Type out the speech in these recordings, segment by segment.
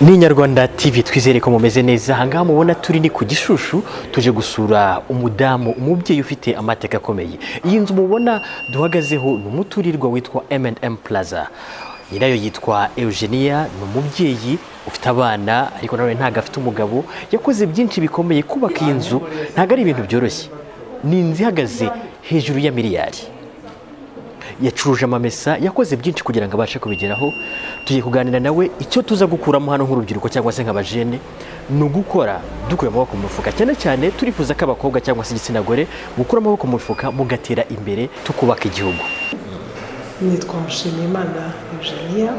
ni Inyarwanda TV twizere ko mumeze neza. Ahangaha mubona turi ni ku Gishushu, tuje gusura umudamu umubyeyi ufite amateka akomeye. Iyi nzu mubona duhagazeho ni umuturirwa witwa M&M Plaza. Nyirayo yitwa Eugenia, ni umubyeyi ufite abana ariko nawe ntago afite umugabo. Yakoze byinshi bikomeye kubaka iyi nzu, ntago ari ibintu byoroshye. Ni inzu ihagaze hejuru ya miliyari. Yacuruje amamesa, yakoze byinshi kugira ngo abashe kubigeraho. Tugiye kuganira nawe icyo tuza gukuramo hano nk'urubyiruko cyangwa se nk'abajene ni ugukora dukura amaboko mu mufuka, cyane cyane turifuza ko abakobwa cyangwa se igitsina gore gukura amaboko mu mufuka mugatera imbere tukubaka igihugu. Nitwa Mushimiyimana Eugenia,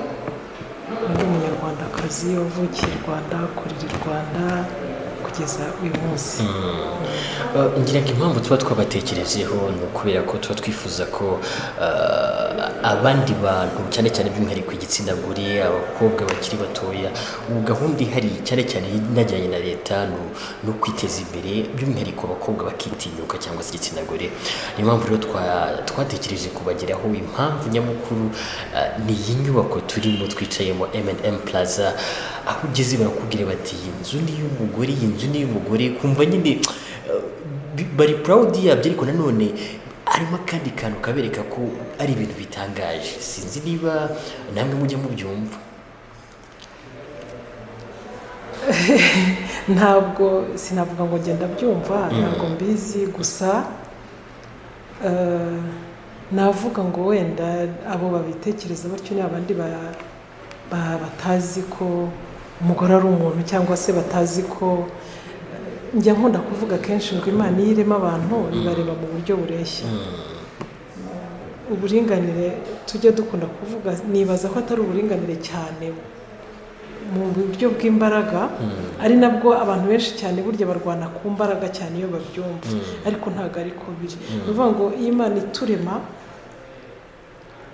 ndi umunyarwandakazi wavukiye i Rwanda, kurira i Rwanda kugeza uyu munsi. Ngira ngo impamvu tuba twabatekerejeho ni ukubera ko tuba twifuza ko abandi bantu cyane cyane by'umwihariko igitsina gore, abakobwa bakiri batoya, ubu gahunda ihari cyane cyane inajyanye na leta no kwiteza imbere, by'umwihariko abakobwa bakitinyuka cyangwa se igitsina gore. Niyo mpamvu rero twatekereje kubageraho. Impamvu nyamukuru ni iyi nyubako turimo twicayemo, M&M Plaza. Aho ugeze barakubwira bati iyi nzu ni iy'umugore, iyi nzu ni iy'umugore, kumva nyine bari proud yabyo, ariko nanone harimo akandi kantu kabereka ko ari ibintu bitangaje. Sinzi niba namwe mujya mubyumva. Ntabwo sinavuga ngo ngenda byumva, ntabwo mbizi, gusa navuga ngo wenda abo babitekereza batyo ni abandi batazi ko umugore ari umuntu, cyangwa se batazi ko, njya nkunda kuvuga kenshi ngo Imana iyo irema abantu ibareba mu buryo bureshya. Uburinganire tujya dukunda kuvuga, nibaza ko atari uburinganire cyane mu buryo bw'imbaraga, ari nabwo abantu benshi cyane burya barwana ku mbaraga cyane iyo babyumva, ariko ntabwo ariko biri. Ni ukuvuga ngo iyo Imana iturema,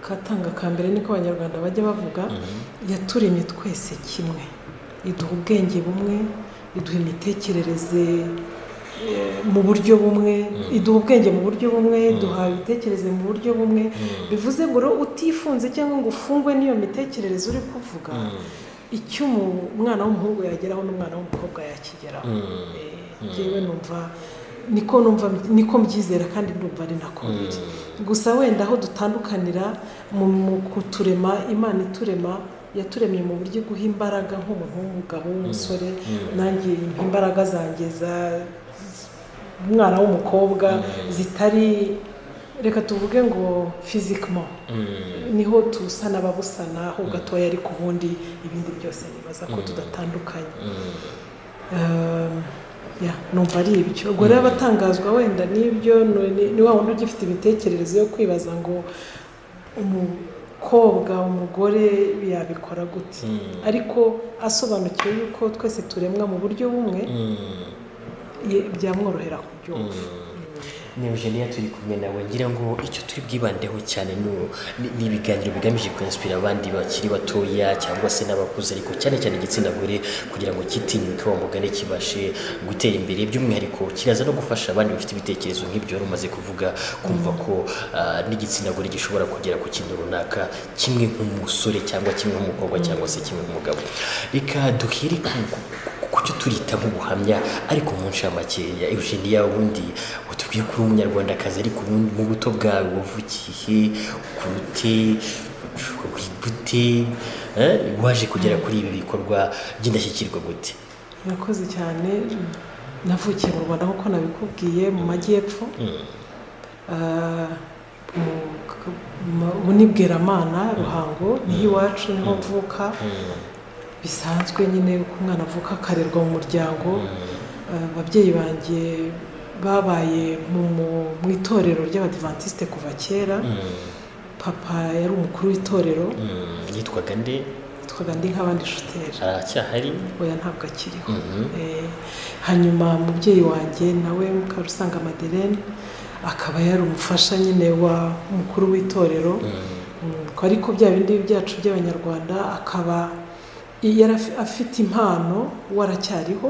katanga ka mbere niko abanyarwanda bajya bavuga, yaturemye twese kimwe, iduha ubwenge bumwe, iduha imitekerereze mu buryo bumwe, iduha ubwenge mu buryo bumwe, iduha imitekerereze mu buryo bumwe. Bivuze ngo rero utifunze cyangwa ngo ufungwe n'iyo mitekerereze uri kuvuga, icyo umwana w'umuhungu yageraho n'umwana w'umukobwa yakigeraho. Njyewe numva niko mbyizera, kandi ndumva ari nako biri. Gusa wenda aho dutandukanira mu kuturema, Imana iturema yaturemye mu buryo guha imbaraga nk'umuntu w'umugabo w'umusore, nanjye imbaraga zanjye umwana w'umukobwa zitari, reka tuvuge ngo physiquement, niho tusa n'ababusana ho gatoya, ariko ubundi ibindi byose nibaza ko tudatandukanye. Numva ari ibyo. Ubwo rero abatangazwa wenda n'ibyo ni wa wundi ugifite imitekerereze yo kwibaza ngo umukobwa, umugore yabikora gute, ariko asobanukiwe yuko twese turemwa mu buryo bumwe, byamworohera kubyumva. Ni Eugenia turi kumwe nawe. Ngira ngo icyo turi bwibandeho cyane ni ibiganiro bigamije kwinspira abandi bakiri batoya cyangwa se n'abakuze, ariko cyane cyane igitsina gore, kugira ngo kitinyuke wa mugane kibashe gutera imbere. By'umwihariko kiraza no gufasha abandi bafite ibitekerezo nk'ibyo wari umaze kuvuga, kumva ko n'igitsina gore gishobora kugera ku kintu runaka, kimwe nk'umusore cyangwa kimwe nk'umukobwa cyangwa se kimwe nk'umugabo. Reka duhere kucyo turita nk'ubuhamya, ariko mu ncamakeya. Eugenia, ubundi utubwiye kuri umunyarwandakazi, ariko mu buto bwawe wavukiye gute, waje kugera kuri ibi bikorwa by'indashyikirwa gute? Murakoze cyane. Navukiye mu Rwanda nk'uko nabikubwiye, mu majyepfo, muri Bweramana, Ruhango, niho iwacu, niho mvuka. Bisanzwe nyine uko umwana avuka akarerwa mu muryango. Ababyeyi banjye babaye mu itorero ry'Abadiventiste kuva kera. Papa yari umukuru w'itorero. Yitwaga nde? Yitwaga Ndinkabandi Shuteri. Aracyahari? Oya, ntabwo akiriho. Hanyuma umubyeyi wanjye nawe Mukarusanga Madeleine akaba yari umufasha nyine wa mukuru w'itorero. Ariko bya bindi byacu by'Abanyarwanda, akaba yari afite impano, waracyariho,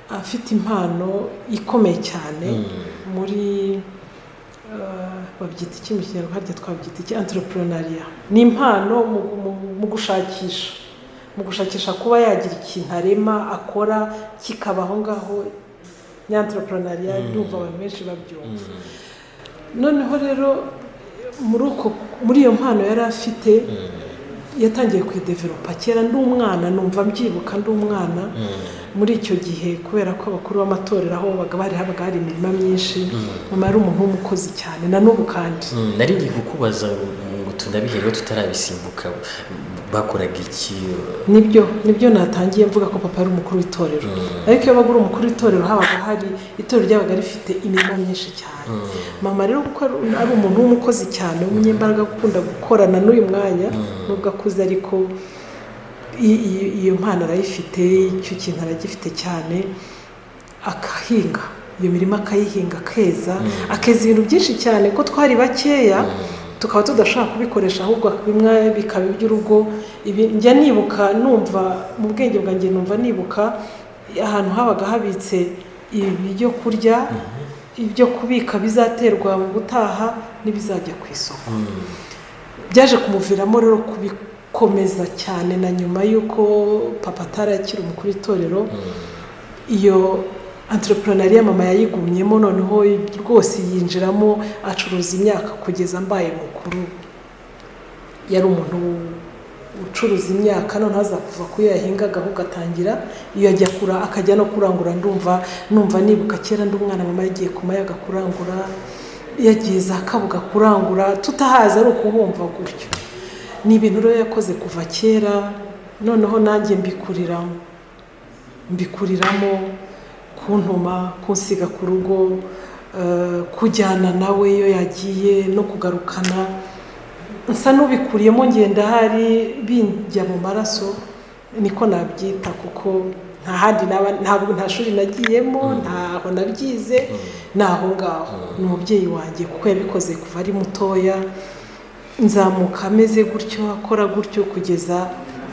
afite impano ikomeye cyane muri babyita iki mu Kinyarwanda, twabyita iki, entrepreneuria. Ni impano mu gushakisha, mu gushakisha kuba yagira ikintu arema akora kikaba aho ngaho entrepreneuria ndumva abantu benshi babyumva. Noneho rero muri iyo mpano yari afite yatangiye kwidevelopa kera ndi umwana, numva mbyibuka ndi umwana muri icyo gihe, kubera ko abakuru b'amatorero aho habaga hari imirima myinshi. Mama yari umuntu w'umukozi cyane na n'ubu kandi. Nari ngiye kukubaza ngo tunabihereho tutarabisimbuka bakoraga iki? Nibyo natangiye mvuga ko papa ari umukuru w'itorero, ariko iyo baga uri umukuru w'itorero habaga hari itorero ryabaga rifite imirimo myinshi cyane. Mama rero kuko ari umuntu w'umukozi cyane, w'umunyembaraga, gukunda gukorana n'uyu mwanya nubwo akuze, ariko iyo mpano arayifite, icyo kintu aragifite cyane. Akahinga iyo mirimo, akayihinga akeza ibintu byinshi cyane, ko twari bakeya tukaba tudashaka kubikoresha, ahubwo bimwe bikaba iby'urugo. Njya nibuka numva mu bwenge bwanjye, numva nibuka ahantu habaga habitse ibyo kurya, ibyo kubika bizaterwa mu gutaha n'ibizajya ku isoko. Byaje kumuviramo rero kubikomeza cyane, na nyuma y'uko papa atarakiri umukuru w'itorero, iyo entrepreneuria mama yayigumyemo, noneho rwose yinjiramo acuruza imyaka kugeza mbaye mukuru. Yari umuntu ucuruza imyaka, noneho aza kuva ku yo yahingaga ahubwo atangira iyo ajya akajya no kurangura. Numva nibuka kera ndi umwana, mama yagiye ku mayaga kurangura, yagiye za Kabuga kurangura, tutahaza ari ukuhumva gutyo. Ni ibintu rero yakoze kuva kera, noneho nanjye mbikuriramo, kuntuma, kunsiga ku rugo, kujyana nawe iyo yagiye no kugarukana. Nsa n'ubikuriyemo, ngenda hari binjya mu maraso, niko nabyita, kuko nta shuri nagiyemo, ntaho nabyize, naho ngaho ni umubyeyi wanjye, kuko yabikoze kuva ari mutoya, nzamuka ameze gutyo, akora gutyo kugeza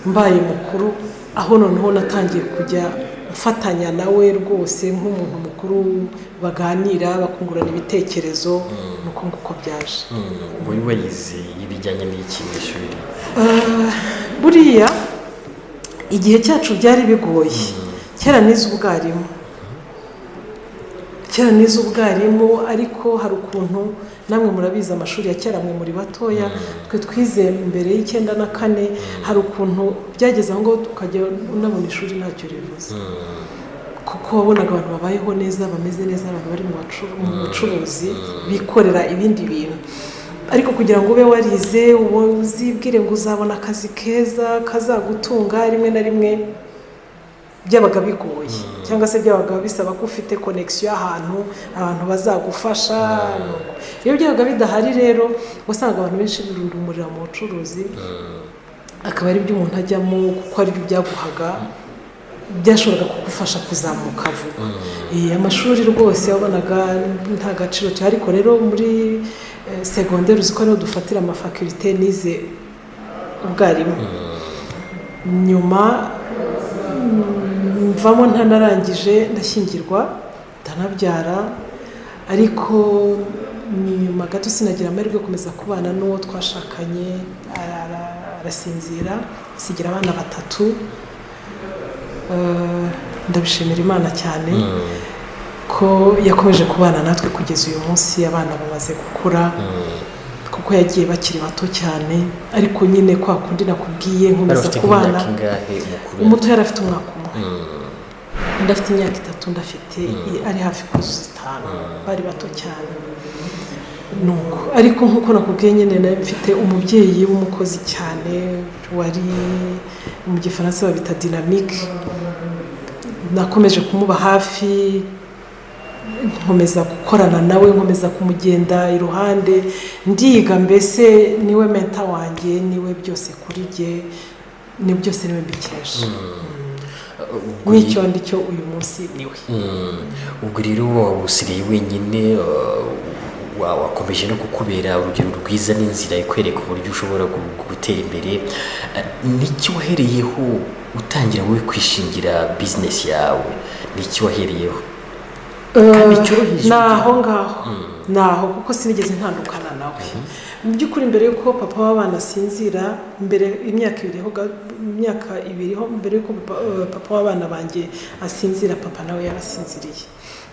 mbaye mukuru, aho noneho natangiye kujya mfatanya nawe rwose nk'umuntu mukuru, baganira bakungurana ibitekerezo. nuko nguko byaje. Muri wayize ibijyanye n'iki mu ishuri? Buriya igihe cyacu byari bigoye. Kera nize ubwarimu, ariko hari ukuntu, namwe murabizi amashuri ya kera, mwe muri batoya, twe twize mbere y'Icyenda na kane, hari ukuntu byageze aho ngo tukajya unabona ishuri ntacyo rivuze, kuko wabonaga abantu babayeho neza, bameze neza, abantu bari mu bucuruzi bikorera ibindi bintu. Ariko kugira ngo ube warize uzibwire ngo uzabona akazi keza kazagutunga, rimwe na rimwe byabaga bigoye, cyangwa se byabaga bisaba ko ufite connection y'ahantu abantu bazagufasha. Iyo byabaga bidahari rero, wasanga abantu benshi birundumurira mu bucuruzi, akaba ari byo umuntu ajyamo, kuko ari byo byaguhaga, byashoboraga kugufasha kuzamuka vuba. Amashuri rwose wabonaga nta gaciro cyane, ariko rero muri secondaire uziko ariho dufatira amafakulite, nize ubwarimu. Nyuma mvamo ntanarangije, ndashyingirwa, ndanabyara, ariko nyuma gato sinagira amahirwe yo gukomeza kubana n'uwo twashakanye, arasinzira, asigira abana 3. Ndabishimira Imana cyane ko yakomeje kubana natwe kugeza uyu munsi, abana bamaze gukura, kuko yagiye bakiri bato cyane. Ariko nyine kwa kundi nakubwiye, nkomeza kubana. Umuto yari afite umwaka umwe, ndafite imyaka 3, ndafite ari hafi kuzuza 5, bari bato cyane. Nuko ariko nkuko nakubwiye nyine, nawe mfite umubyeyi w'umukozi cyane, wari mu Gifaransa babita dynamique. Nakomeje kumuba hafi, nkomeza gukorana nawe, nkomeza kumugenda iruhande, ndiga. Mbese niwe mentor wanjye, niwe byose kuri jye, ni byose niwe mbikesha. N'icyo ndicyo uyu munsi niwe. Ubwo rero wawusigaye wenyine, wakomeje no kukubera urugero rwiza n'inzira ikwereka uburyo ushobora gutera imbere. N'iki wahereyeho utangira wowe kwishingira business yawe? N'iki wahereyeho? kandi cyoroheje naho ngaho naho kuko sinigeze ntandukana nawe mu by'ukuri mbere yuko papa w'abana asinzira mbere imyaka ibiri ho mbere yuko papa w'abana banjye asinzira papa nawe yarasinziriye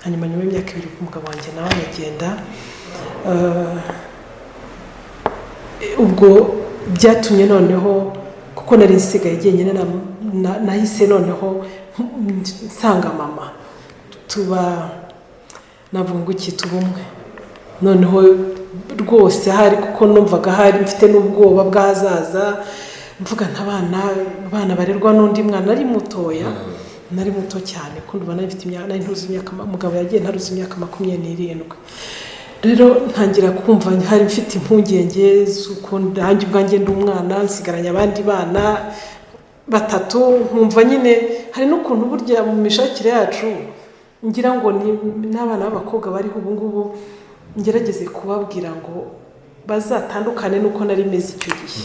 hanyuma nyuma y'imyaka ibiri umugabo wanjye nawe aragenda ubwo byatumye noneho kuko nari nsigaye jyenyine nahise noneho nsanga mama navuga ngo iki tuba umwe noneho rwose hari kuko numvaga hari mfite n'ubwoba bw'ahazaza mvuga abana barerwa n'undi mwana nari mutoya nari muto cyane kundi ubona mfite imyaka umugabo yagiye ntaruzi imyaka 27 rero ntangira kumva hari mfite impungenge z'uko nanjye ubwanjye ndi umwana nsigaranye abandi bana batatu nkumva nyine hari n'ukuntu burya mu mishakire yacu ngira ngo n'abana b'abakobwa bariho ubu ngubu ngerageze kubabwira ngo bazatandukane n'uko nari meze icyo gihe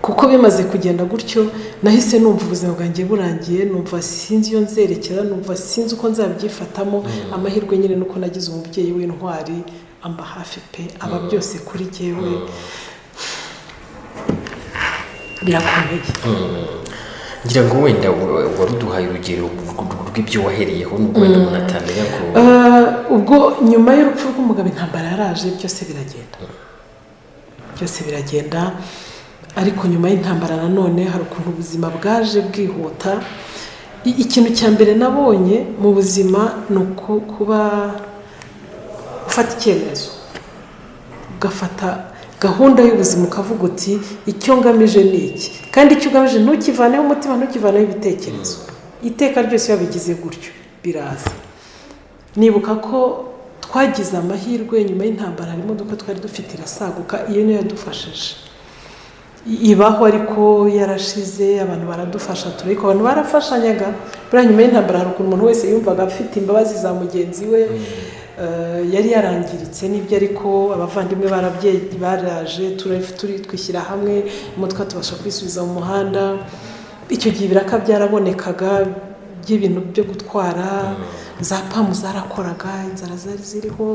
kuko bimaze kugenda gutyo nahise numva ubuzima bwanjye burangiye numva sinzi iyo nzerekera numva sinzi uko nzabyifatamo amahirwe nyine nuko nagize umubyeyi w'intwari amba hafi pe aba byose kuri jyewe birakomeye ngira ngo wenda waruduhaye urugero rw'ibyo wahereyeho nubwo wenda umuntu atamenya ko ubwo nyuma y'urupfu rw'umugabo intambara yaraje byose biragenda ariko nyuma y'intambara nanone hari ukuntu ubuzima bwaje bwihuta ikintu cya mbere nabonye mu buzima ni kuba ufata icyemezo ugafata gahunda y'ubuzima ukavuga uti icyo ngamije ni iki kandi icyo ugamije ntukivaneho umutima ntukivaneho ibitekerezo iteka ryose iyo bigize gutyo biraza nibuka ko twagize amahirwe nyuma y'intambara hari imodoka twari dufite irasaguka iyo niyo yadufashije ibaho ariko yarashize abantu baradufasha turiko abantu barafashanyaga buriya nyuma y'intambara hari ukuntu umuntu wese yumvaga afite imbabazi za mugenzi we yari yarangiritse n'ibyo ariko abavandimwe baraje twishyira hamwe umutwe tubasha kwisubiza mu muhanda icyo gihe ibiraka byarabonekaga by'ibintu byo gutwara za pamu zarakoraga inzara zari ziriho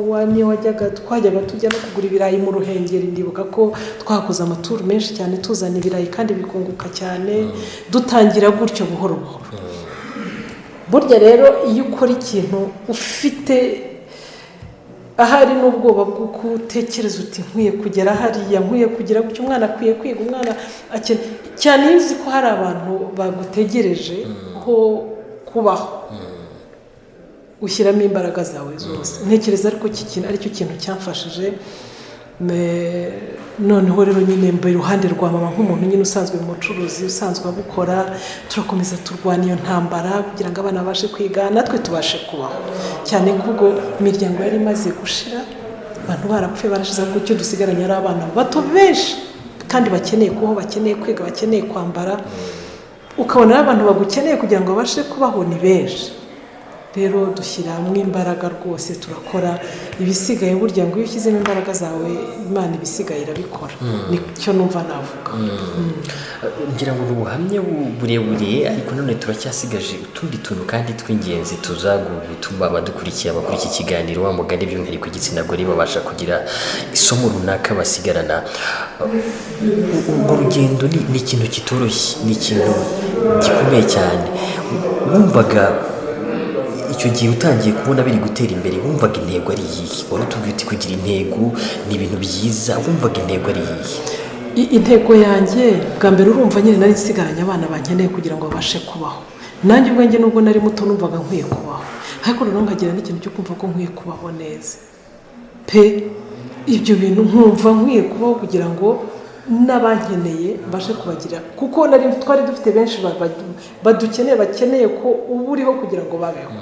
twajyaga tujya no kugura ibirayi mu Ruhengeri ndibuka ko twakoze amaturu menshi cyane tuzana ibirayi kandi bikunguka cyane dutangira gutyo buhoro buhoro burya rero iyo ukora ikintu ufite ahari n'ubwoba bwo gutekereza uti nkwiye kugera hariya nkwiye kugira gutyo umwana akwiye kwiga umwana cyane iyo uzi ko hari abantu bagutegereje ho kubaho ushyiramo imbaraga zawe zose ntekereza ariko aricyo kintu cyamfashije noneho rero nyine mbe iruhande rwa mama nk'umuntu nyine usanzwe mu bucuruzi usanzwe abukora turakomeza turwana iyo ntambara kugira ngo abana babashe kwiga natwe tubashe kubaho cyane nk'ubwo imiryango yari imaze gushira abantu barapfuye barashize gutyo dusigaranye ari abana bato benshi kandi bakeneye kubaho bakeneye kwiga bakeneye kwambara ukabona abantu bagukeneye kugira ngo babashe kubaho ni benshi rero dushyiramo imbaraga rwose turakora ibisigaye burya ngo iyo ushyizemo imbaraga zawe Imana ibisigaye irabikora nicyo numva navuga ngira ngo ubuhamya burebure ariko none turacyasigaje utundi tuntu kandi tw'ingenzi tuzagutuma abadukurikiye abakora iki kiganiro wa mugani by'umwihariko igitsina gore babasha kugira isomo runaka basigarana urwo rugendo ni ikintu kitoroshye ni ikintu gikomeye cyane wumvaga icyo gihe utangiye kubona biri gutera imbere wumvaga intego ari iyihe wari utubwiye uti kugira intego ni ibintu byiza wumvaga intego ari iyihe intego yanjye bwa mbere urumva nyine nari nsigaranye abana bankeneye kugira ngo babashe kubaho nanjye ubwanjye nubwo nari muto numvaga nkwiye kubaho ariko noneho nkagira n'ikintu cyo kumva ko nkwiye kubaho neza pe ibyo bintu nkumva nkwiye kubaho kugira ngo n'abankeneye mbashe kubagira kuko twari dufite benshi badukeneye bakeneye ko uba uriho kugira ngo babeho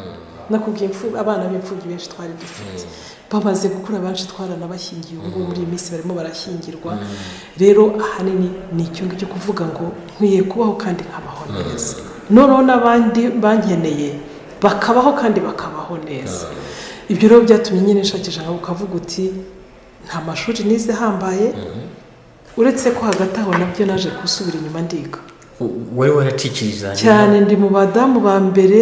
nakubwiye abana b'imfubyi benshi twari dufite bamaze gukura benshi twaranabashyingiye ubu muri iyi minsi barimo barashyingirwa rero ahanini ni icyo ngicyo kuvuga ngo nkwiye kubaho kandi nkabaho neza noneho n'abandi bankeneye bakabaho kandi bakabaho neza ibyo rero byatumye nyine nshakisha nkaho ukavuga uti nta mashuri nize hambaye uretse ko hagati aho nabyo naje gusubira inyuma ndiga wari waracikiriza cyane ndi mu badamu ba mbere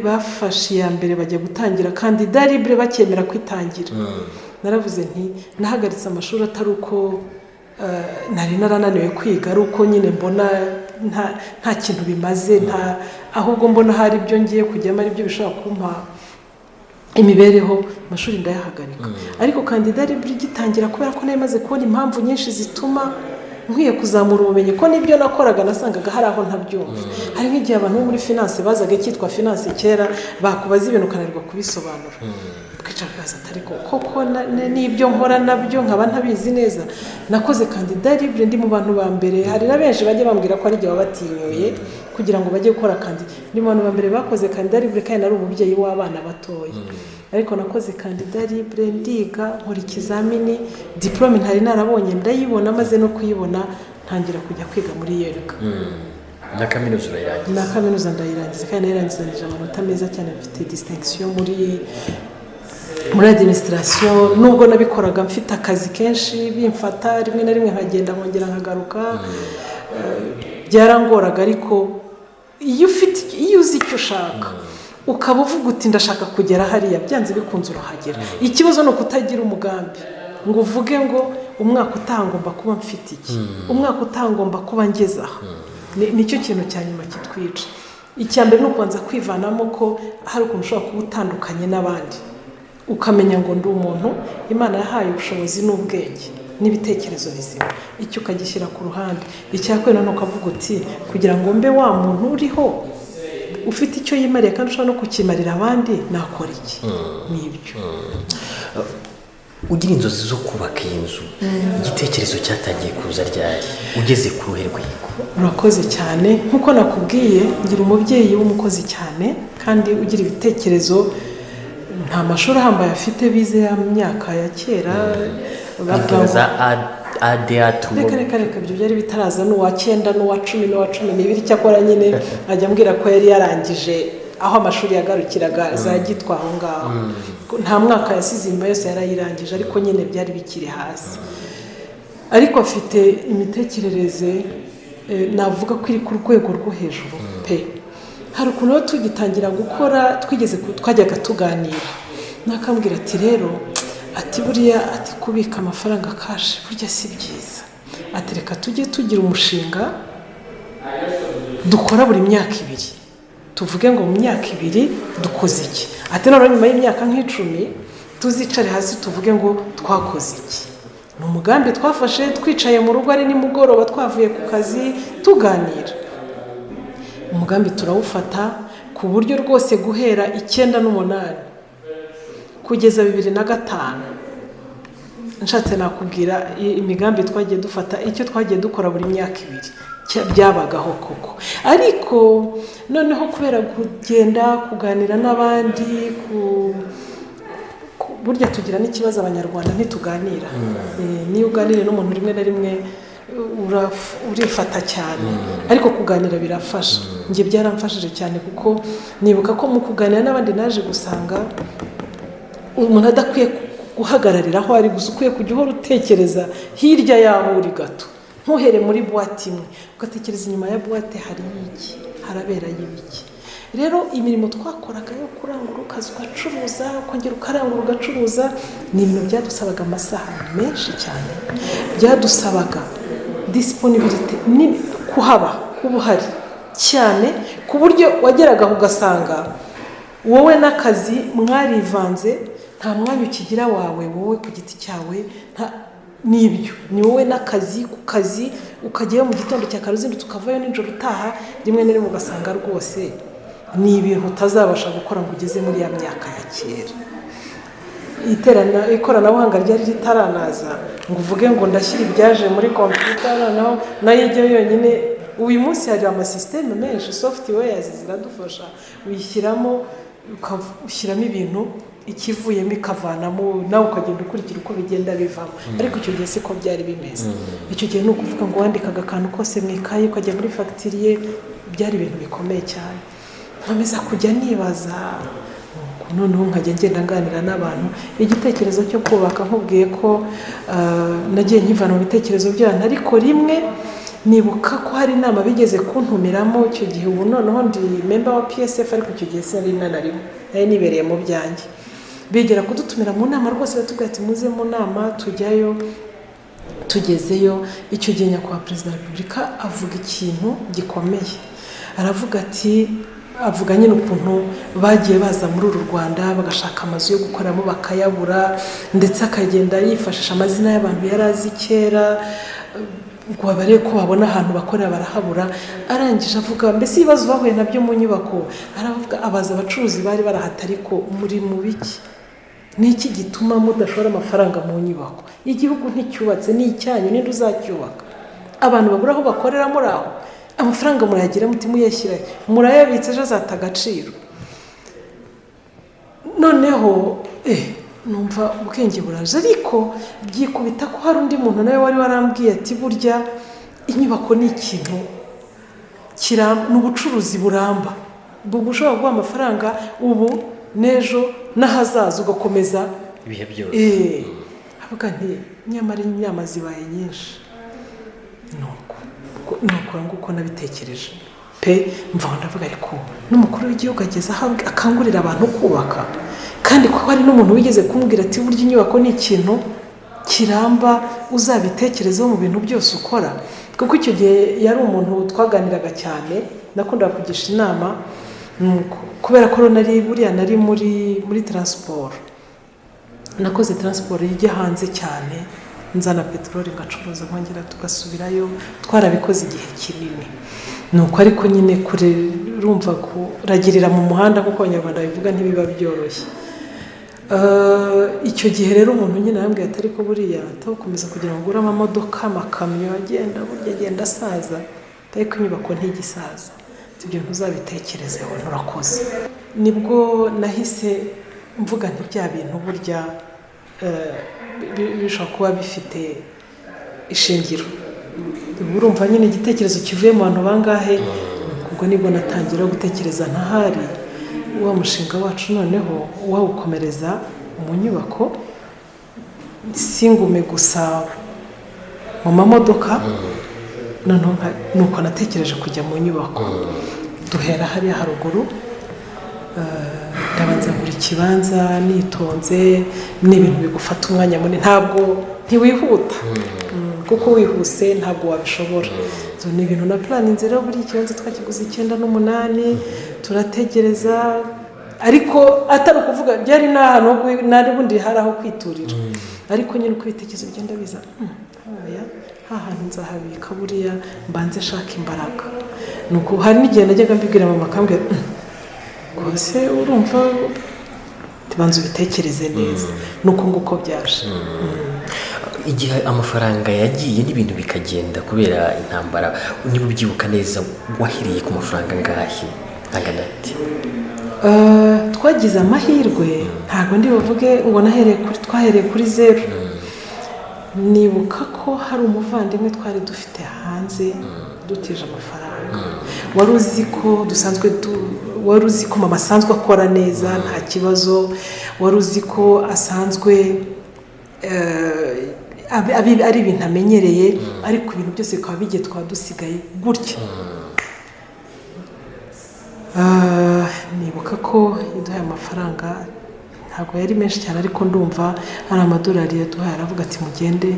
bafashe iya mbere bajya gutangira kandida libre bakemera kwitangira. Naravuze nti nahagaritse amashuri atari uko nari narananiwe kwiga, ari uko nyine mbona nta kintu bimaze, ahubwo mbona hari ibyo ngiye kujyamo ari byo bishobora kumpa imibereho, amashuri ndayahagarika. Ariko kandida libre igitangira, kubera ko nari maze kubona impamvu nyinshi zituma nkwiye kuzamura ubumenyi, ko nibyo nakoraga nasangaga hari aho ntabyumva. Hari nk'igihe abantu bo muri finance bazaga cyitwa finance kera, bakubaza ibintu ukananirwa kubisobanura, twicara kaza atari koko n'ibyo nkora nabyo nkaba ntabizi neza. Nakoze kandida libre ndi mu bantu ba mbere, hari na benshi bajya bambwira ko ari igihe babatinyoye kugira ngo bajye gukora kandida. Ndi mu bantu ba mbere bakoze kandida libre, kandi nari umubyeyi w'abana batoya. Ariko nakoze kandida libre ndiga, nkora ikizamini, diplome ntari narabonye ndayibona, maze no kuyibona ntangira kujya kwiga muri yereka. Na kaminuza urayirangiza? Na kaminuza ndayirangiza, kandi narangizanije amanota meza cyane, mfite distinction muri administration. Nubwo nabikoraga mfite akazi kenshi bimfata, rimwe na rimwe nkagenda nkongera nkagaruka, byarangoraga. Ariko iyo uzi icyo ushaka ukaba uvuga uti ndashaka kugera hariya, byanze bikunze urahagera. Ikibazo ni ukutagira umugambi ngo uvuge ngo umwaka utaha ngomba kuba mfite iki, umwaka utaha ngomba kuba ngeze aha. Nicyo kintu cya nyuma kitwica. Icya mbere ni ukubanza kwivanamo ko hari ukuntu ushobora kuba utandukanye n'abandi, ukamenya ngo ndi umuntu Imana yahaye ubushobozi n'ubwenge n'ibitekerezo bizima, icyo ukagishyira ku ruhande. Icyakora ni ukavuga uti kugira ngo mbe wa muntu uriho ufite icyo yimariye kandi ushobora no kukimarira abandi, nakora iki? Nibyo. Ugira inzozi zo kubaka iyi nzu, igitekerezo cyatangiye kuza ryari? Ugeze ku ruhe rwego? Urakoze cyane. Nkuko nakubwiye, ngira umubyeyi w'umukozi cyane kandi ugira ibitekerezo. Nta mashuri ahambaye afite, bize ya myaka ya kera, bavuga reka ibyo byari bitaraza n'uwa 9 n'uwa 10 n'uwa 12. Cyakora nyine ajya ambwira ko yari yarangije aho amashuri yagarukiraga za Gitwa aho ngaho. Nta mwaka yasize inyuma, yose yarayirangije, ariko nyine byari bikiri hasi. Ariko afite imitekerereze navuga ko iri ku rwego rwo hejuru pe. Hari ukuntu tugitangira gukora twajyaga tuganira, nakambwira ati rero ati buriya ati kubika amafaranga kashe burya si byiza, ati reka tujye tugira umushinga dukora buri myaka 2, tuvuge ngo mu myaka 2 dukoze iki. Ati none nyuma y'imyaka nk'10 tuzicare hasi tuvuge ngo twakoze iki. Ni umugambi twafashe twicaye mu rugo, ari nimugoroba twavuye ku kazi tuganira. Umugambi turawufata ku buryo rwose guhera 98 kugeza 2005 nshatse nakubwira imigambi twagiye dufata, icyo twagiye dukora buri myaka 2 byabagaho koko. Ariko noneho kubera kugenda kuganira n'abandi, burya tugira n'ikibazo abanyarwanda ntituganira. Niyo uganire n'umuntu rimwe na rimwe urifata cyane, ariko kuganira birafasha. Njye byaramfashije cyane, kuko nibuka ko mu kuganira n'abandi naje gusanga umuntu adakwiye guhagararira aho ari gusa, ukwiye kujya uhora utekereza hirya yaho uri gato. Ntuhere muri buwate imwe ugatekereza inyuma ya buwate hari iki, harabera y'ibiki. Rero imirimo twakoraga yo kurangura ukazi ugacuruza, ukongera ukarangura ugacuruza, ni ibintu byadusabaga amasaha menshi cyane, byadusabaga disponibility ni kuba uhari cyane, ku buryo wageraga ugasanga wowe n'akazi mwarivanze, nta mwanya ukigira wawe wowe ku giti cyawe. Nibyo ni wowe n'akazi ku kazi, ukajyayo mu gitondo cya kare uzindutse ukavayo nijoro utaha. Rimwe na rimwe ugasanga rwose ni ibintu utazabasha gukora ngo ugeze muri ya myaka ya kera. Ikoranabuhanga ryari ritaranaza ngo uvuge ngo ndashyira ibyaje muri computer nayo ijya yonyine. Uyu munsi hari amasystem menshi, softwares ziradufasha, uyishyiramo ukashyiramo ibintu, ikivuyemo ikavanamo, nawe ukagenda ukurikira uko bigenda bivamo. Ariko icyo gihe siko byari bimeze. Icyo gihe ni ukuvuga ngo wandikaga akantu kose mu ikayi ukajya muri fagitire, byari ibintu bikomeye cyane. Nkomeza kujya nibaza, noneho nkajya ngenda nganira n'abantu. Igitekerezo cyo kubaka nkubwiye ko nagiye nkivana mu bitekerezo by'abantu, ariko rimwe nibuka ko hari inama bigeze kuntumiramo icyo gihe, ubu noneho ndi member wa PSF ariko icyo gihe sinari nanarimo, nari nibereye mu byanjye. Bigera kudutumira mu nama rwose batubwira ati muze mu nama, tujyayo. Tugezeyo icyo gihe nyakubahwa perezida wa repubulika avuga ikintu gikomeye, aravuga ati, avuga nyine ukuntu bagiye baza muri uru Rwanda bagashaka amazu yo gukoramo bakayabura, ndetse akagenda yifashisha amazina y'abantu yari azi kera ngo babare ko babona ahantu bakorera barahabura. Arangije avuga mbese ibibazo bahuye nabyo mu nyubako, aravuga abaza abacuruzi bari barahata, ariko muri mu biki, niki gituma mudashora amafaranga mu nyubako? Igihugu nticyubatse, ni icyanyu, ninde uzacyubaka? Abantu babura aho bakorera muri aho, amafaranga murayagira muti muyashyira, murayabitse ejo azata agaciro. Noneho numva ubwenge buraje, ariko byikubita ko hari undi muntu nawe wari warambwiye ati burya inyubako ni ikintu n'ubucuruzi buramba, ushobora guha amafaranga ubu n'ejo n'ahazaza ugakomeza ibihe byose. avuga nti nyamara inyama zibaye nyinshi, nuko nguko nabitekereje pe, mvaho ndavuga ariko n'umukuru w'igihugu ageze aho akangurira abantu kubaka, kandi ko hari n'umuntu wigeze kumbwira ati burya inyubako ni ikintu kiramba, uzabitekerezeho mu bintu byose ukora. Kuko icyo gihe yari umuntu twaganiraga cyane, nakundaga kugisha inama, kubera ko nari muri transport, nakoze transport ijya hanze cyane, nzana peteroli ngacuruza nkongera tugasubirayo, twarabikoze igihe kinini. Nuko ariko nyine urumva kuragirira mu muhanda kuko abanyarwanda bivuga ntibiba byoroshye. Icyo gihe rero umuntu nyine arambwira ati ariko buriya atakomeza kugira ngo ugure amamodoka, amakamyo agenda asaza, ariko inyubako ntigisaza, ibyo ntuzabitekerezeho, nturakoze. Nibwo nahise mvuga nti bya bintu burya bishobora kuba bifite ishingiro. Urumva nyine igitekerezo kivuye mu bantu bangahe, ubwo nibwo natangira gutekereza ntahari wa mushinga wacu noneho wawukomereza mu nyubako, singume gusa mu mamodoka. Noneho nuko natekereje kujya mu nyubako, duhera hariya haruguru, ndabanza ngura ikibanza nitonze, n'ibintu bigufata umwanya munini, ntabwo ntiwihuta, kuko wihuse ntabwo wabishobora. Ni ibintu na planinze rero, buri ikibanza twakiguze 9/8, turategereza, ariko atari ukuvuga byari n'ahantu nari bundi hari aho kwiturira, ariko nyine uko ibitekerezo bigenda biza, hantu nzahabika buriya mbanze shaka imbaraga. Nuko hari n'igihe najyaga mbibwira mama akambwira rwose urumva tubanza ubitekereze neza, nuko nguko byaje. Igihe amafaranga yagiye n'ibintu bikagenda kubera intambara, niba ubyibuka neza wahiriye ku mafaranga ngahe angana ati? Twagize amahirwe, ntabwo ndi buvuge ngo twahereye kuri 0. Nibuka ko hari umuvandimwe twari dufite hanze dutije amafaranga, wari uzi ko mama asanzwe akora neza nta kibazo, wari uzi ko asanzwe ari ibintu amenyereye, ariko ibintu byose bikaba bigiye twadusigaye gutya. Nibuka ko yaduhaye amafaranga, ntabwo yari menshi cyane, ariko ndumva hari amadolari yaduhaye, aravuga ati mugende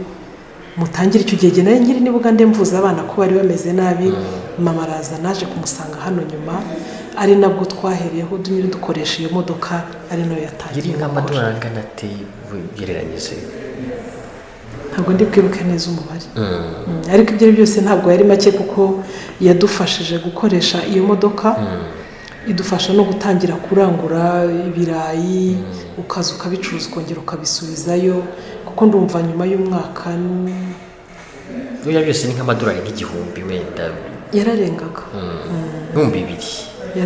mutangire. Icyo gihe nari nkiri nibuga ndemvuza abana ko bari bameze nabi, mama araza, naje kumusanga hano nyuma, ari nabwo twahereyeho dukoresha iyo modoka, ari nayo yatangiye. Yari nk'amadolari angana ate ugereranyije? Ntabwo ndi bwibuke neza umubare, ariko ibyo byose ntabwo yari make, kuko yadufashije gukoresha iyo modoka, idufasha no gutangira kurangura ibirayi, ukaza ukabicuruza ukongera ukabisubizayo, kuko ndumva nyuma y'umwaka ibyo byose ni nk'amadolari nk'igihumbi wenda yararengaga, 2,000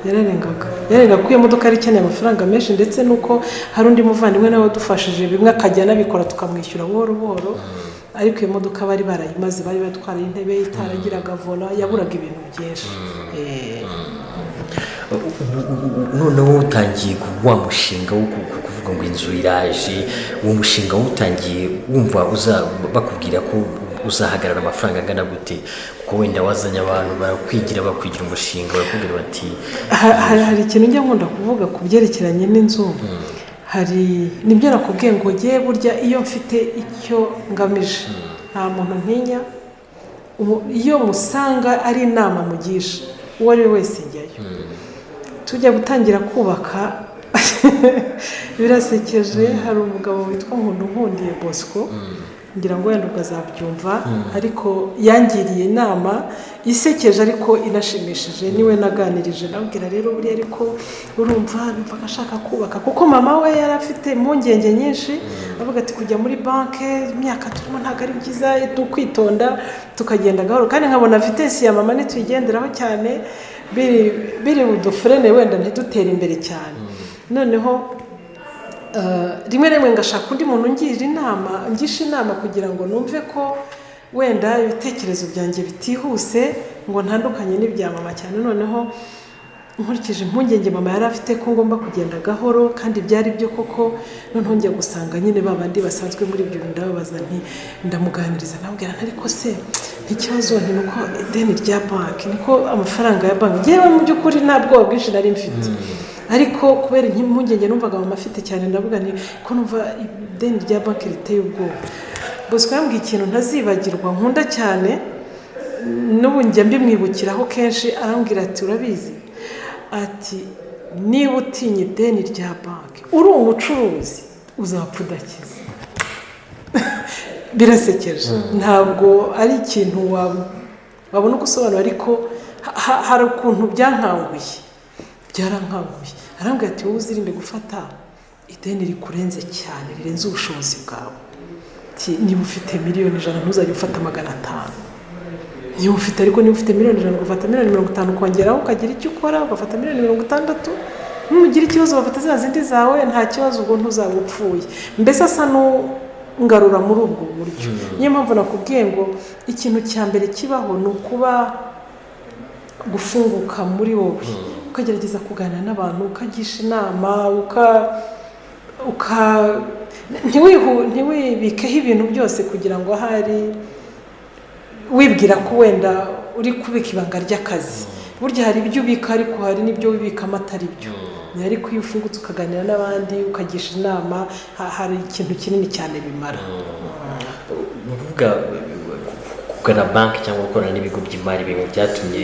yararengaga ko iyo modoka yari ikeneye amafaranga menshi, ndetse nuko hari undi muvandimwe nawe wadufashije bimwe akajya anabikora tukamwishyura buhoro buhoro, ariko iyo modoka bari barayimaze, bari batwara intebe itaragiraga vola, yaburaga ibintu byinshi. noneho utangiye wa mushinga wo kuvuga ngo inzu iraje, uwo mushinga utangiye wumva bakubwira ko uzahagarara amafaranga angana gute kuko wenda wazanye abantu bakwigira umushinga bakubwira bati hari ikintu njya nkunda kuvuga ku byerekeranye n'inzu hari nibyo nakubwiye ngo ngiye burya iyo mfite icyo ngamije nta muntu ntinya iyo musanga ari inama mugisha uwo ari we wese njyayo tujya gutangira kubaka birasekeje hari umugabo witwa Nkundiye Bosco ngira ngo wenda ukazabyumva ariko yangiriye inama isekeje ariko inashimishije niwe naganirije nabwira rero buriya ariko urumva numva ashaka kubaka kuko mama we yari afite impungenge nyinshi avuga ati kujya muri banke imyaka turimo ntabwo ari byiza kwitonda tukagenda gahoro kandi nkabona vitesi ya mama ntituyigenderaho cyane biri budufurene wenda ntidutere imbere cyane noneho rimwe rimwe ngashaka undi muntu ngisha inama kugira ngo numve ko wenda ibitekerezo byanjye bitihuse ngo ntandukanye n'ibya mama cyane noneho nkurikije impungenge mama yari afite ko ngomba kugenda gahoro kandi byari byo koko noneho njya gusanga nyine babandi basanzwe muri ibyo ndababaza ndamuganiriza nabwira ariko se n'ikibazo ni uko ideni rya banki niko amafaranga ya banki ngewe mu by'ukuri nta bwoba bwinshi nari mfite ariko kubera impungenge numvaga mama afite cyane ndavuga ni ko numva ideni rya banki riteye ubwoba Bosco yambwiye ikintu ntazibagirwa nkunda cyane n'ubu njya mbimwibukiraho kenshi arambwira ati urabizi ati niba utinya ideni rya banki uri umucuruzi uzapfa udakize birasekeje ntabwo ari ikintu wabona uko usobanura ariko hari ukuntu byarankanguye arambwira ati wowe uzirinde gufata ideni rikurenze cyane rirenze ubushobozi bwawe niba ufite miliyoni 100 ntuzajya ufata 500 niba ufite ariko niba ufite miliyoni 100 ugafata miliyoni 50 ukongeraho ukagira icyo ukora ugafata miliyoni 60 numugira ikibazo bafata za zindi zawe nta kibazo ubwo ntuzaba upfuye mbese asa n'ungarura muri ubwo buryo niyo mpamvu nakubwiye ngo ikintu cya mbere kibaho ni ukuba gufunguka muri wowe ukagerageza kuganira n'abantu ukagisha inama ntiwibikeho ibintu byose kugira ngo ahari wibwira ko wenda uri kubika ibanga ry'akazi burya hari ibyo ubika ariko hari n'ibyo wibikamo atari byo ariko iyo ufungutse ukaganira n'abandi ukagisha inama hari ikintu kinini cyane bimara uvuga kugana banki cyangwa gukorana n'ibigo by'imari bimwe byatumye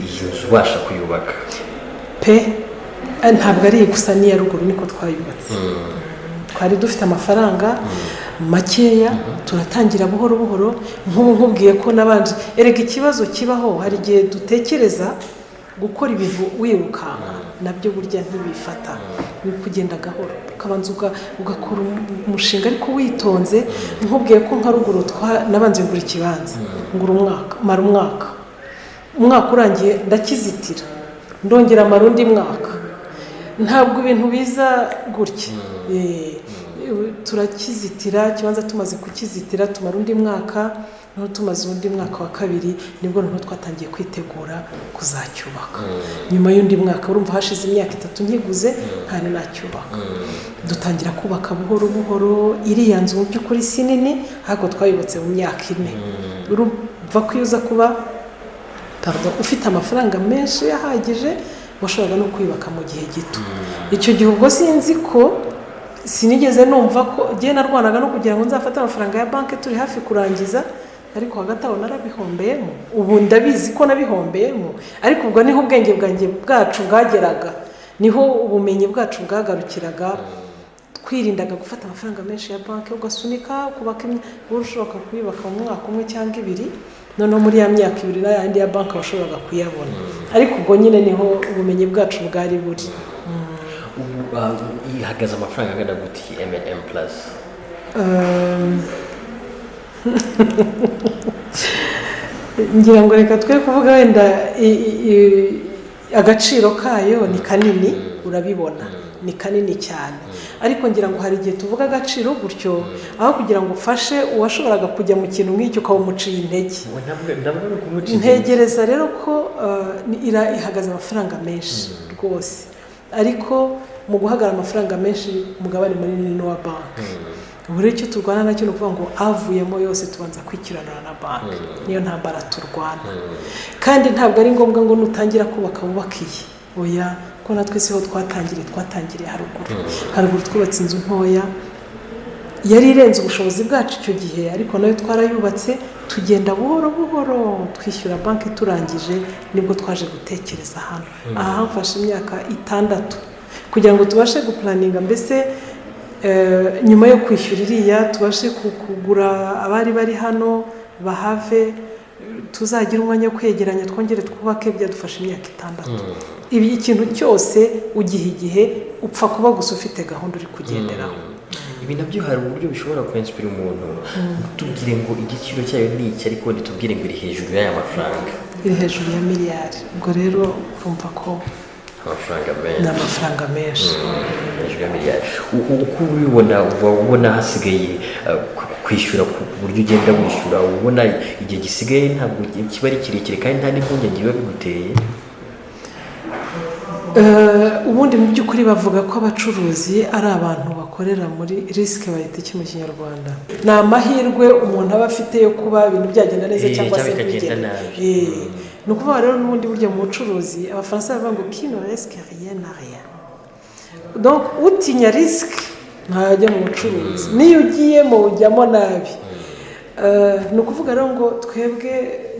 iyi nzu ubasha kuyubaka pe ntabwo ari gusa n'iya ruguru niko twayubatse twari dufite amafaranga makeya turatangira buhoro buhoro nk'ubu nkubwiye ko nabanje erega ikibazo kibaho hari igihe dutekereza gukora ibintu wirukanka nabyo burya ntibifata ni kugenda gahoro ukabanza ugakora umushinga ariko witonze nkubwiye ko nka ruguru nabanje ngura ikibanza ngura umwaka urangiye ndakizitira ndongera amarundi mwaka ntabwo ibintu biza gutya turakizitira ikibanza tumaze kukizitira tumara undi mwaka no tumaze undi mwaka wa kabiri nibwo noneho twatangiye kwitegura kuzacyubaka nyuma y'undi mwaka urumva hashize imyaka 3 nkiguze ntari nacyubaka dutangira kubaka buhoro buhoro iriya nzu mu by'ukuri si nini ahubwo twayubatse mu myaka 4 urumva ko uza kuba ufite amafaranga menshi yahagije washoboraga no kwibaka mu gihe gito icyo gihe ubwo sinzi ko sinigeze numva ko giye narwanaga no kugira ngo nzafate amafaranga ya banki turi hafi kurangiza ariko hagati aho narabihombeyemo ubu ndabizi ko nabihombeyemo ariko ubwo niho ubwenge bwanjye bwacu bwageraga niho ubumenyi bwacu bwagarukiraga twirindaga gufata amafaranga menshi ya banki ugasunika kubaka urushoboka kuyubaka mu mwaka umwe cyangwa 2 noneho muri ya myaka 2 n'ayandi ya banki washoboraga kuyabona ariko ubwo nyine niho ubumenyi bwacu bwari buri ihagaze amafaranga angana gute M&M Plus ngira ngo reka twe kuvuga wenda agaciro kayo ni kanini urabibona ni kanini cyane ariko ngira ngo hari igihe tuvuga agaciro gutyo aho kugira ngo ufashe uwashoboraga kujya mu kintu nk'icyo ukawumuciye intege ntegereza rero ko ihagaze amafaranga menshi rwose ariko mu guhagarara amafaranga menshi umugabane munini wa banki ubu rero icyo turwana nacyo ni ukuvuga ngo avuyemo yose tubanza kwikiranura na banki, niyo ntambara turwana. kandi ntabwo ari ngombwa ngo nutangira kubaka wubakiye, oya, ko natwe siho twatangiriye haruguru twubatse inzu ntoya yari irenze ubushobozi bwacu icyo gihe, ariko nayo twarayubatse tugenda buhoro buhoro twishyura banki turangije, nibwo twaje gutekereza hano. aha hafashe imyaka 6 kugira ngo tubashe gupulaninga, mbese nyuma yo kwishyura iriya tubashe kugura abari bari hano bahave, tuzagira umwanya wo kwegeranya twongere twubake, byadufashe imyaka 6. ibi ikintu cyose ugihe igihe upfa kuba gusa ufite gahunda uri kugenderaho. ibi nabyo hari uburyo bishobora kwinspira umuntu, tubwire ngo igiciro cyayo ni iki, ariko ntitubwire ngo iri hejuru y'aya mafaranga, iri hejuru ya miliyari. ubwo rero urumva ko ni amafaranga menshi. hejuru ya miliyari. uko ubibona hasigaye kwishyura ku buryo ugenda wishyura, ubona igihe gisigaye ntabwo kiba ari kirekire kandi nta n'impungenge biba biguteye. ubundi mu by'ukuri bavuga ko abacuruzi ari abantu bakorera muri risike, bayita iki mu kinyarwanda? ni amahirwe umuntu aba afite yo kuba ibintu byagenda neza cyangwa se bigenda nabi. ni ukuvuga rero n'ubundi buryo mu bucuruzi abafaransa bavuga ngo kino risike rien n'a rien. donc utinya risike ntajya mu bucuruzi, niyo ugiyemo ujyamo nabi. ni ukuvuga rero ngo twebwe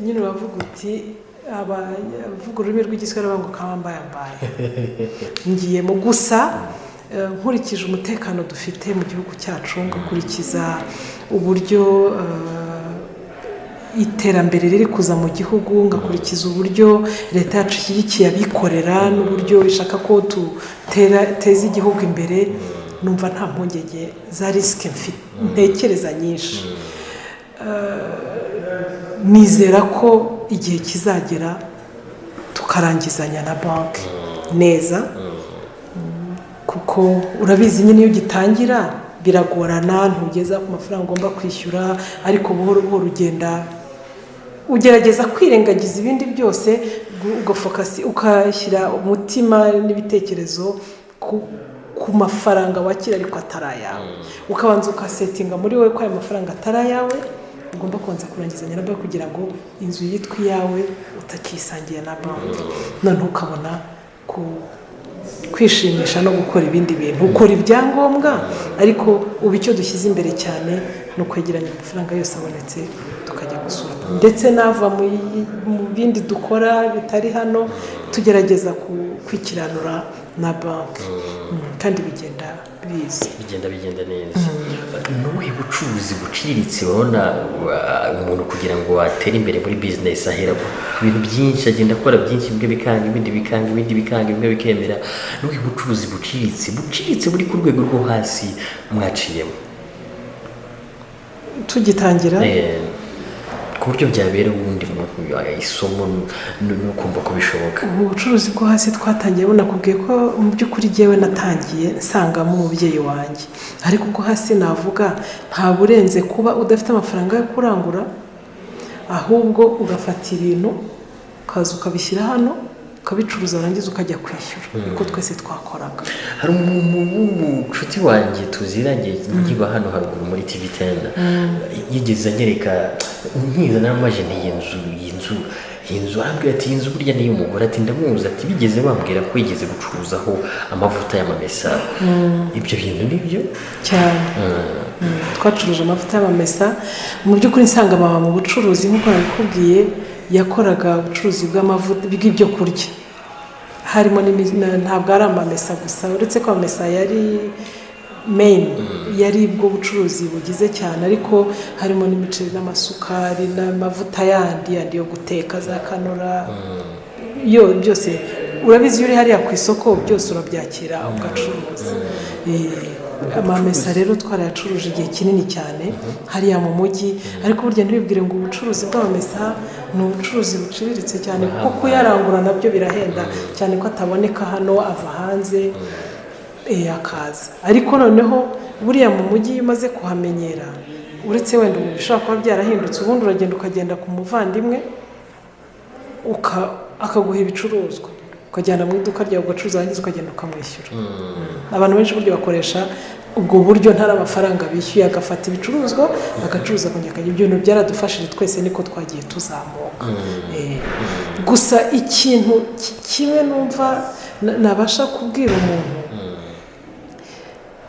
nyine uravuga uti abavuga ururimi rw'igiswahili bavuga ngo kambaye ngiyemo gusa nkurikije umutekano dufite mu gihugu cyacu, ngakurikiza uburyo iterambere riri kuza mu gihugu, ngakurikiza uburyo leta yacu ishyigikiye abikorera n'uburyo ishaka ko tuteza igihugu imbere, numva nta mpungenge za risike ntekereza nyinshi. nizera ko igihe kizagera tukarangizanya na banki neza, kuko urabizi nyine iyo ugitangira biragorana, ntugeza ku mafaranga ugomba kwishyura, ariko buhoro buhoro ugenda ugerageza kwirengagiza ibindi byose, ugafokasi ugashyira umutima n'ibitekerezo ku mafaranga wakira ariko atari ayawe, ukabanza ukasetinga muri wowe ko ayo mafaranga atari ayawe, ugomba kubanza kurangizanya na banki kugira ngo inzu yitwe iyawe utakisangiye na banki, noneho ukabona kwishimisha no gukora ibindi bintu, ukora ibyangombwa, ariko ubu icyo dushyize imbere cyane ni ukwegeranya amafaranga yose abonetse tukajya gusura, ndetse nava mu bindi dukora bitari hano tugerageza kwikiranura na banki, kandi bigenda neza. n'ubuhe bucuruzi buciriritse urabona umuntu kugira ngo atere imbere muri bizinesi ahera ku bintu byinshi, agenda akora byinshi, bimwe bikanga ibindi bikanga ibindi bikanga bimwe bikemera? n'ubuhe bucuruzi buciriritse buri ku rwego rwo hasi mwaciyemo tugitangira, ku buryo byabera ubundi isomo n'ukumva ko bishoboka? ubucuruzi bwo hasi twatangiye, bunakubwiye ko mu by'ukuri jyewe natangiye nsangamo umubyeyi wanjye, ariko ubwo hasi navuga nta burenze kuba udafite amafaranga yo kurangura, ahubwo ugafata ibintu ukaza ukabishyira hano ukabicuruza, warangiza ukajya kwishyura, niko twese twakoraga. hari umucuti wanjye tuziranye nkiba hano haruguru muri TV10, yigeze anyereka nkiza n'amaje iyi nzu arambwira ati iyi nzu burya niyo umugore, ati ndamuzi, ati bigeze bambwira ko yigeze gucuruzaho amavuta y'amamesa. ibyo bintu nibyo cyane. twacuruje amavuta y'amamesa, mu by'ukuri nsanga mama mu bucuruzi nk'uko nabikubwiye yakoraga ubucuruzi bw'amavuta bw'ibyo kurya, harimo ntabwo ari amamesa gusa, uretse ko amamesa yari main, yari bwo bucuruzi bugize cyane, ariko harimo n'imiceri n'amasukari n'amavuta yandi yo guteka za kanora, byose urabizi iyo uri hariya ku isoko byose urabyakira ugacuruza. amamesa rero twarayacuruje igihe kinini cyane hariya mu mujyi, ariko burya ntibibwire ngo ubucuruzi bw'amamesa ni ubucuruzi buciriritse cyane, kuko kuyarangura nabyo birahenda cyane, ko ataboneka hano, ava hanze akaza. ariko noneho buriya mu mujyi iyo umaze kuhamenyera, uretse wenda ubu bishobora kuba byarahindutse, ubundi uragenda ukagenda ku muvandimwe akaguha ibicuruzwa, ukajyana mu iduka ryawe ugacuruza warangiza ukagenda ukamwishyura. Abantu benshi buryo bakoresha ubwo buryo ntari amafaranga bishyuye, agafata ibicuruzwa agacuruza akongera. Ibyo bintu byaradufashije twese, niko twagiye tuzamuka. Gusa ikintu kimwe numva nabasha kubwira umuntu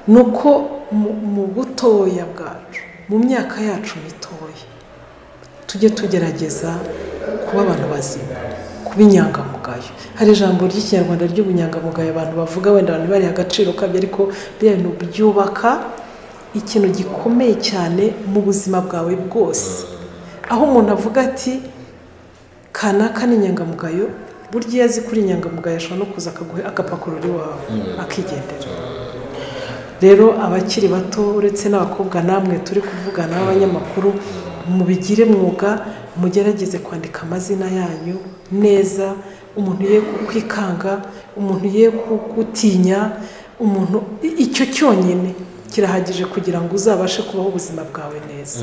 ni uko mu butoya bwacu, mu myaka yacu mitoya, tujye tugerageza kuba abantu bazima, kuba inyangamugayo. Hari ijambo ry'ikinyarwanda ry'ubunyangamugayo abantu bavuga, wenda abantu bari agaciro kabyo, ariko biriya bintu byubaka ikintu gikomeye cyane mu buzima bwawe bwose. Aho umuntu avuga ati kanaka ni inyangamugayo, burya iyo azi kuri inyangamugayo ashobora no kuza akaguha agapapuro iwawe akigendera. Rero abakiri bato uretse n'abakobwa namwe turi kuvugana n'abanyamakuru, mubigire mwuga, mugerageze kwandika amazina yanyu neza. Umuntu ye kwikanga, umuntu ye gutinya, umuntu icyo cyonyine kirahagije kugira ngo uzabashe kubaho ubuzima bwawe neza.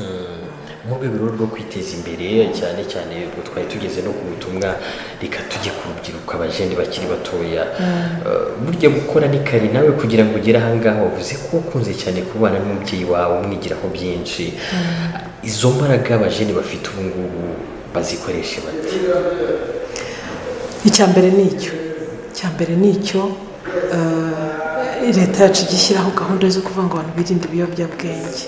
Mu rwego rwo kwiteza imbere cyane cyane ubwo twari tugeze no ku butumwa, reka tujye ku rubyiruko, abajene bakiri batoya. Burya gukora ni kare, nawe kugira ngo ugere ahangaha wavuze ko wakunze cyane kubana n'umubyeyi wawe umwigiraho byinshi. Izo mbaraga abajene bafite ubu ngubu bazikoreshe bate? Icya mbere ni icyo leta yacu igishyiraho gahunda zo kuvuga ngo abantu birinde ibiyobyabwenge.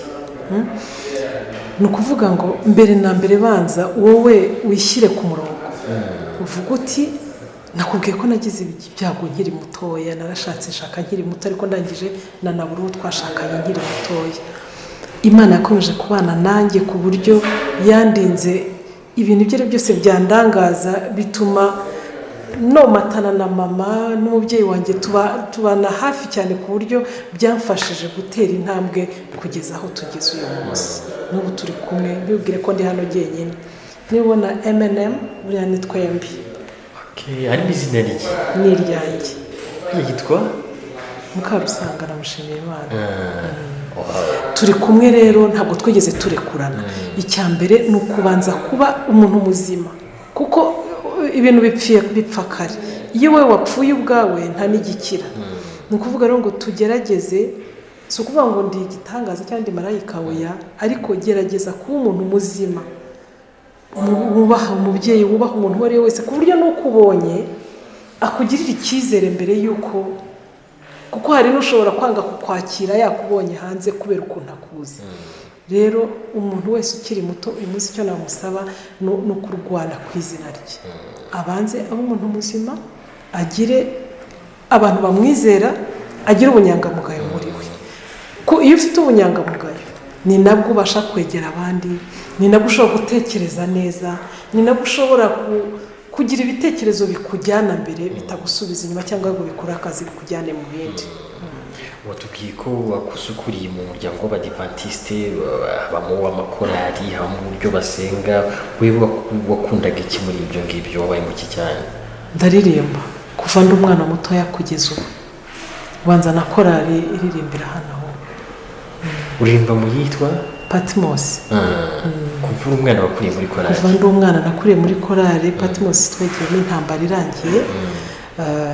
Ni ukuvuga ngo mbere na mbere banza wowe wishyire ku murongo, uvuga uti nakubwiye ko nagize ibyago nkiri mutoya, narashatse nshaka nkiri muto, ariko ndangije nanabura uwo twashakanye nkiri mutoya. Imana yakomeje kubana nanjye ku buryo yandinze ibintu ibyo ari byose byandangaza, bituma nomatana na mama n'umubyeyi wanjye tubana hafi cyane, ku buryo byamfashije gutera intambwe kugeza aho tugeze uyu munsi. N'ubu turi kumwe, bibwire ko ndi hano jyenyine. Nibona M&M buriya ni twembi. Harimo izina rye? Ni iryanjye. Yitwa Mukarusanga na Mushimiyimana. Turi kumwe rero, ntabwo twigeze turekurana. Icya mbere ni ukubanza kuba umuntu muzima, kuko ibintu bipfa kare. Iyo wowe wapfuye ubwawe nta n'igikira. Ni ukuvuga rero ngo tugerageze, si ukuvuga ngo ndi igitangaza cyangwa ndi marayika oya, ariko gerageza kuba umuntu muzima, wubaha umubyeyi, wubaha umuntu uwo ari we wese, ku buryo n'ukubonye akugirira icyizere mbere y'uko, kuko hari n'ushobora kwanga kukwakira yakubonye hanze kubera ukuntu akuzi. Rero umuntu wese ukiri muto uyu munsi icyo namusaba ni ukurwana ku izina rye, abanze abe umuntu muzima, agire abantu bamwizera, agire ubunyangamugayo muri we. Ko iyo ufite ubunyangamugayo ni nabwo ubasha kwegera abandi, ni nabwo ushobora gutekereza neza, ni nabwo ushobora kugira ibitekerezo bikujyana mbere, bitagusubiza inyuma cyangwa ngo bikore akazi bikujyane mu bindi. Watubwiye ko wakuzukuriye mu muryango w'Abadivantisite, habamo amakorali, habamo uburyo basenga. Wewe wakundaga iki muri ibyo ngibyo? Wabaye mu iki cyane? Ndaririmba kuva ndi umwana mutoya kugeza ubu. Ubanza na korali iririmbira hano. Uririmba mu yitwa Patmos. Kuva umwana wakuriye muri korali? Kuva ndi umwana nakuriye muri korali Patmos, twegeyemo intambara irangiye.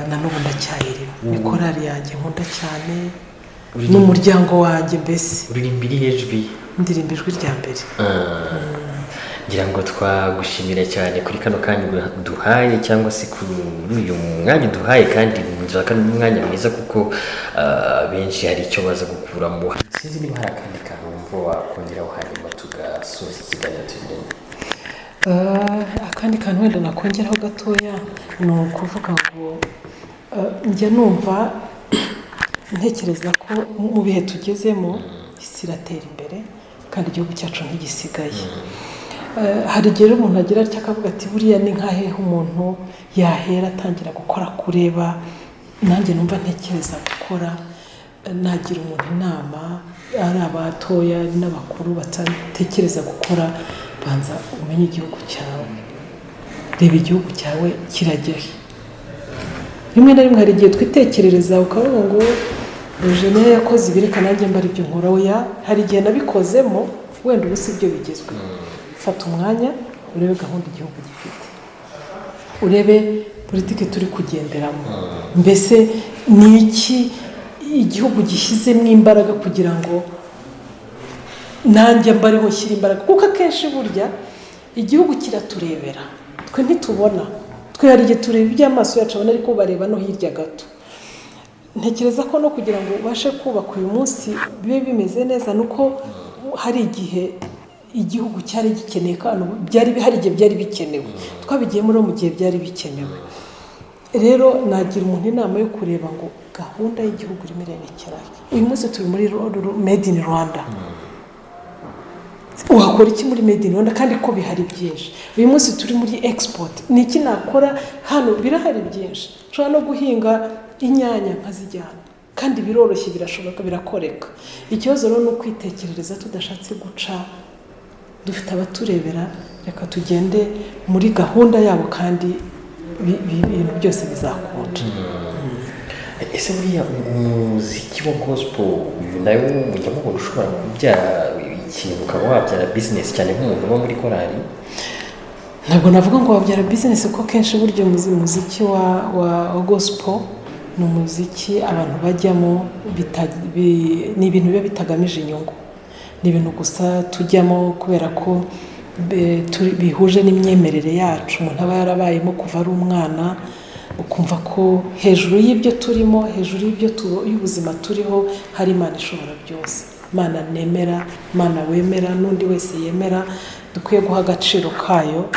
Na n'ubu ndacyayirimo. Ni korali yanjye nkunda cyane, n'umuryango wanjye mbese. Uririmba irihe jwi? Ndirimba ijwi rya mbere. Ngira ngo twagushimira cyane kuri kano kanya duhaye, cyangwa se kuri uyu mwanya duhaye, kandi ngira ko ni umwanya mwiza kuko benshi hari icyo baza gukuramo. Sinzi niba hari akandi kantu wumva wakongeraho hanyuma tugasoza ikiganiro turimo. Akandi kantu wenda nakongeraho gatoya ni ukuvuga ngo njya numva ntekereza ko mu bihe tugezemo isi iratera imbere kandi igihugu cyacu ntigisigaye. Hari igihe umuntu agira atya akavuga ati buriya ni nkahehe umuntu yahera atangira gukora kureba. Nanjye numva ntekereza gukora, nagira umuntu inama, ari abatoya n'abakuru batatekereza gukora, banza umenye igihugu cyawe, reba igihugu cyawe kirajyahe. Rimwe na rimwe hari igihe twitekerereza ukavuga ngo Eugenie yakoze ibireka nanjye mba aribyo nkora. Oya, hari igihe nabikozemo, wenda ubu si byo bigezweho. Fata umwanya urebe gahunda igihugu gifite, urebe politiki turi kugenderamo. Mbese ni iki igihugu gishyizemo imbaraga kugira ngo nanjye mbariho nshyira imbaraga, kuko akenshi burya igihugu kiraturebera twe ntitubona, twe hari igihe tureba iby'amaso yacu abona ariko bareba no hirya gato. Ntekereza ko no kugira ngo ubashe kubaka uyu munsi bibe bimeze neza nuko hari igihe igihugu cyari gikeneye kandi hari igihe byari bikenewe, twabigiyemo no mu gihe byari bikenewe. Rero nagira umuntu inama yo kureba ngo gahunda y'igihugu irimo irerekera. Uyu munsi turi muri made in Rwanda, wakora iki muri made in Rwanda kandi ko bihari byinshi? Uyu munsi turi muri export, ni iki nakora hano? Birahari byinshi, nshobora no guhinga inyanya nkazijyana kandi biroroshye, birashoboka, birakoreka. Ikibazo rero ni ukwitekerereza tudashatse guca, dufite abaturebera, reka tugende muri gahunda yabo kandi ibintu byose bizakunda. Ese buriya umuziki wa gospel nayo mujya mubona ushobora kubyara ikintu ukaba wabyara business cyane nk'umuntu uba muri korali? Ntabwo navuga ngo wabyara business, kuko kenshi burya umuziki wa gospel ni umuziki abantu bajyamo ni ibintu biba bitagamije inyungu, ni ibintu gusa tujyamo kubera ko bihuje n'imyemerere yacu. Umuntu aba yarabayemo kuva ari umwana, ukumva ko hejuru y'ibyo turimo, hejuru y'ubuzima turiho, hari Imana ishobora byose, Imana nemera, Imana wemera n'undi wese yemera. Dukwiye guha agaciro kayo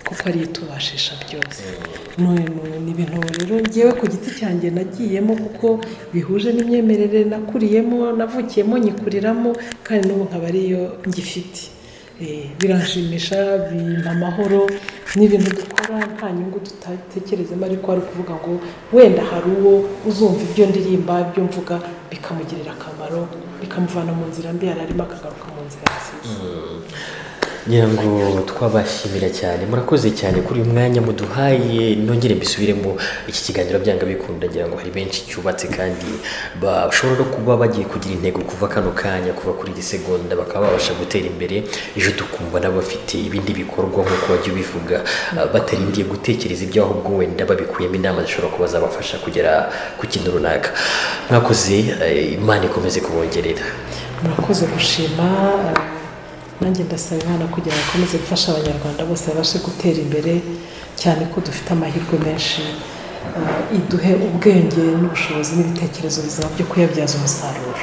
kuko ariyo itubashisha byose. Ni ibintu rero ngewe ku giti cyanjye nagiyemo kuko bihuje n'imyemerere nakuriyemo, navukiyemo, nyikuriramo, kandi n'ubu nkaba ariyo ngifite. Biranshimisha, bimpa amahoro. Ni ibintu dukora nta nyungu tutatekerezemo, ariko ari ukuvuga ngo wenda hari uwo uzumva ibyo ndirimba, ibyo mvuga bikamugirira akamaro, bikamuvana mu nzira mbi yari arimo akagaruka mu nzira nziza. ngira ngo twabashimira cyane, murakoze cyane kuri uyu mwanya muduhaye. Nongere mbisubiremo, iki kiganiro byanga bikunda, ngira ngo hari benshi cyubatse kandi bashobora no kuba bagiye kugira intego kuva kano kanya, kuva kuri iri segonda bakaba babasha gutera imbere, ejo tukumva nabo bafite ibindi bikorwa nk'uko wagiye ubivuga, batarindiye gutekereza ibyo ahubwo wenda babikuyemo inama zishobora kuba zabafasha kugera ku kintu runaka. Mwakoze, Imana ikomeze kubongerera. Murakoze gushima, nanjye ndasaba Imana kugira ngo akomeze gufasha abanyarwanda bose babashe gutera imbere, cyane ko dufite amahirwe menshi, iduhe ubwenge n'ubushobozi n'ibitekerezo bizaba byo kuyabyaza umusaruro.